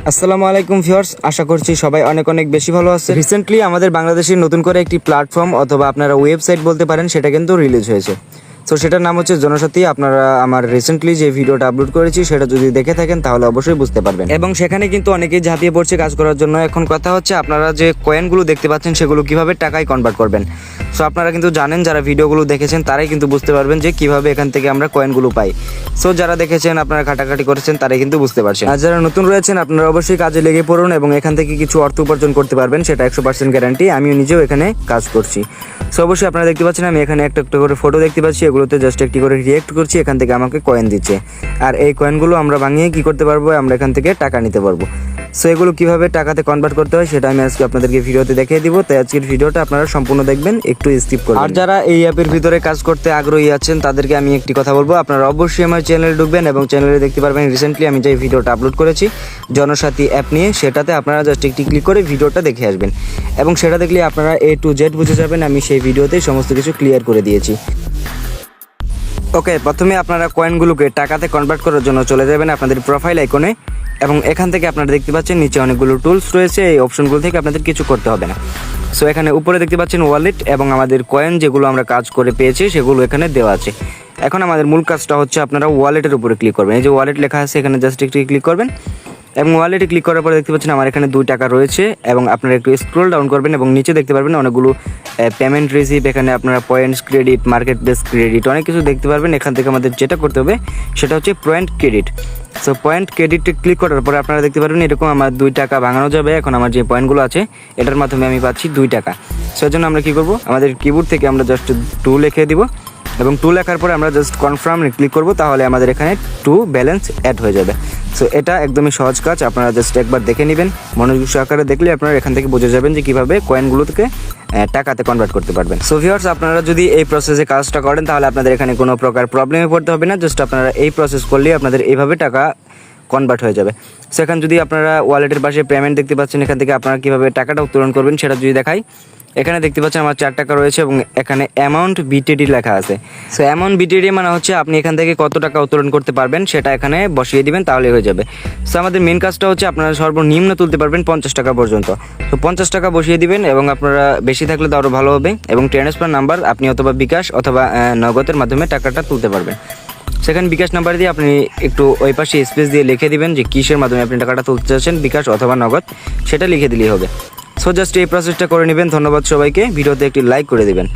আসসালামু আলাইকুম ভিউয়ার্স, আশা করছি সবাই অনেক অনেক বেশি ভালো আছে। রিসেন্টলি আমাদের বাংলাদেশে নতুন করে একটি প্ল্যাটফর্ম অথবা আপনারা ওয়েবসাইট বলতে পারেন, সেটা কিন্তু রিলিজ হয়েছে। সো সেটার নাম হচ্ছে জনসাথী। আপনারা আমার রিসেন্টলি যে ভিডিওটা আপলোড করেছি সেটা যদি দেখে থাকেন তাহলে অবশ্যই বুঝতে পারবেন। এবং সেখানে কিন্তু অনেকেই ঝাঁপিয়ে পড়ছে কাজ করার জন্য। এখন কথা হচ্ছে আপনারা যে কয়েনগুলো দেখতে পাচ্ছেন সেগুলো কিভাবে টাকায় কনভার্ট করবেন। সো আপনারা কিন্তু জানেন, যারা ভিডিওগুলো দেখেছেন তারাই কিন্তু বুঝতে পারবেন যে কিভাবে এখান থেকে আমরা কয়েনগুলো পাই। সো যারা দেখেছেন, আপনারা ঘাটাঘাটি করেছেন, তারাই কিন্তু বুঝতে পারছেন। আর যারা নতুন রয়েছেন আপনারা অবশ্যই কাজে লেগে পড়ুন এবং এখান থেকে কিছু অর্থ উপার্জন করতে পারবেন, সেটা 100% গ্যারান্টি। আমিও নিজেও এখানে কাজ করছি। সো অবশ্যই আপনারা দেখতে পাচ্ছেন আমি এখানে একটা একটা করে ফটো দেখতে পাচ্ছি, এগুলোতে জাস্ট একটি করে রিয়েক্ট করছি, এখান থেকে আমাকে কয়েন দিচ্ছে। আর এই কয়েনগুলো আমরা ভাঙিয়ে কি করতে পারবো, আমরা এখান থেকে টাকা নিতে পারবো। সো এগুলো কিভাবে টাকাতে কনভার্ট করতে হয় সেটা আমি আজকে আপনাদেরকে ভিডিওতে দেখিয়ে দিব। তাই আজকের ভিডিওটা আপনারা সম্পূর্ণ দেখবেন, একটু স্কিপ করবেন। আর যারা এই অ্যাপের ভিতরে কাজ করতে আগ্রহী আছেন তাদেরকে আমি একটি কথা বলবো, আপনারা অবশ্যই আমার চ্যানেলে ঢুকবেন এবং চ্যানেলে দেখতে পারবেন রিসেন্টলি আমি যে ভিডিওটা আপলোড করেছি জনসাথী অ্যাপ নিয়ে, সেটাতে আপনারা জাস্ট একটি ক্লিক করে ভিডিওটা দেখে আসবেন এবং সেটা দেখলে আপনারা A to Z বুঝে যাবেন। আমি সেই ভিডিওতে সমস্ত কিছু ক্লিয়ার করে দিয়েছি। ওকে, প্রথমে আপনারা কয়েনগুলোকে টাকাতে কনভার্ট করার জন্য চলে যাবেন আপনাদের প্রোফাইল আইকনে এবং এখান থেকে আপনারা দেখতে পাচ্ছেন নিচে অনেকগুলো টুলস রয়েছে। এই অপশনগুলো থেকে আপনাদের কিছু করতে হবে না। সো এখানে উপরে দেখতে পাচ্ছেন ওয়ালেট এবং আমাদের কয়েন যেগুলো আমরা কাজ করে পেয়েছি সেগুলো এখানে দেওয়া আছে। এখন আমাদের মূল কাজটা হচ্ছে আপনারা ওয়ালেটের উপরে ক্লিক করবেন। এই যে ওয়ালেট লেখা আছে এখানে জাস্ট একটু ক্লিক করবেন এবং ওয়ালেটে ক্লিক করার পরে দেখতে পাচ্ছেন আমার এখানে 2 টাকা রয়েছে এবং আপনারা একটু স্ক্রল ডাউন করবেন এবং নিচে দেখতে পারবেন অনেকগুলো পেমেন্ট রিসিভ, এখানে আপনারা points credit, market base credit, অনেক কিছু দেখতে পারবেন। এখান থেকে আমাদের যেটা করতে হবে সেটা হচ্ছে পয়েন্ট ক্রেডিট। সো পয়েন্ট ক্রেডিটে ক্লিক করার পরে আপনারা দেখতে পারবেন এরকম আমার 2 টাকা ভাঙানো যাবে। এখন আমার যে পয়েন্টগুলো আছে এটার মাধ্যমে আমি পাচ্ছি 2 টাকা। সেই জন্য আমরা কী করবো, আমাদের কিবোর্ড থেকে আমরা জাস্ট 2 লিখে দিব এবং 2 লেখার পরে আমরা জাস্ট কনফার্ম ক্লিক করব, তাহলে আমাদের এখানে 2 ব্যালেন্স অ্যাড হয়ে যাবে। সো এটা একদমই সহজ কাজ, আপনারা জাস্ট একবার দেখে নেবেন। মনোযোগ সহকারে দেখলে আপনারা এখান থেকে বুঝে যাবেন যে কীভাবে কয়েনগুলো থেকে টাকাতে কনভার্ট করতে পারবেন। সো ভিউয়ার্স, আপনারা যদি এই প্রসেসে কাজটা করেন তাহলে আপনাদের এখানে কোনো প্রকার প্রবলেমে পড়তে হবে না। জাস্ট আপনারা এই প্রসেস করলেই আপনাদের এইভাবে টাকা কনভার্ট হয়ে যাবে। সেখান যদি আপনারা ওয়ালেটের পাশে পেমেন্ট দেখতে পাচ্ছেন, এখান থেকে আপনারা কীভাবে টাকাটা উত্তোলন করবেন সেটা যদি দেখাই, এখানে দেখতে পাচ্ছেন আমার 4 টাকা রয়েছে এবং এখানে অ্যামাউন্ট BTD লেখা আছে। সো অ্যামাউন্ট BTD মানে হচ্ছে আপনি এখান থেকে কত টাকা উত্তোলন করতে পারবেন সেটা এখানে বসিয়ে দিবেন, তাহলে হয়ে যাবে। সো আমাদের মেন কাজটা হচ্ছে আপনারা সর্বনিম্ন তুলতে পারবেন 50 টাকা পর্যন্ত। তো 50 টাকা বসিয়ে দিবেন এবং আপনারা বেশি থাকলে তো আরও ভালো হবে এবং ট্রান্সফার নাম্বার আপনি অথবা বিকাশ অথবা নগদের মাধ্যমে টাকাটা তুলতে পারবেন। সেখানে বিকাশ নাম্বার দিয়ে আপনি একটু ওই পাশে স্পেস দিয়ে লিখে দিবেন যে কিসের মাধ্যমে আপনি টাকাটা তুলতে চাচ্ছেন, বিকাশ অথবা নগদ, সেটা লিখে দিলেই হবে। সো জাস্ট এই প্রসেসটা করে নেবেন। ধন্যবাদ সবাইকে, ভিডিওতে একটি লাইক করে দিবেন।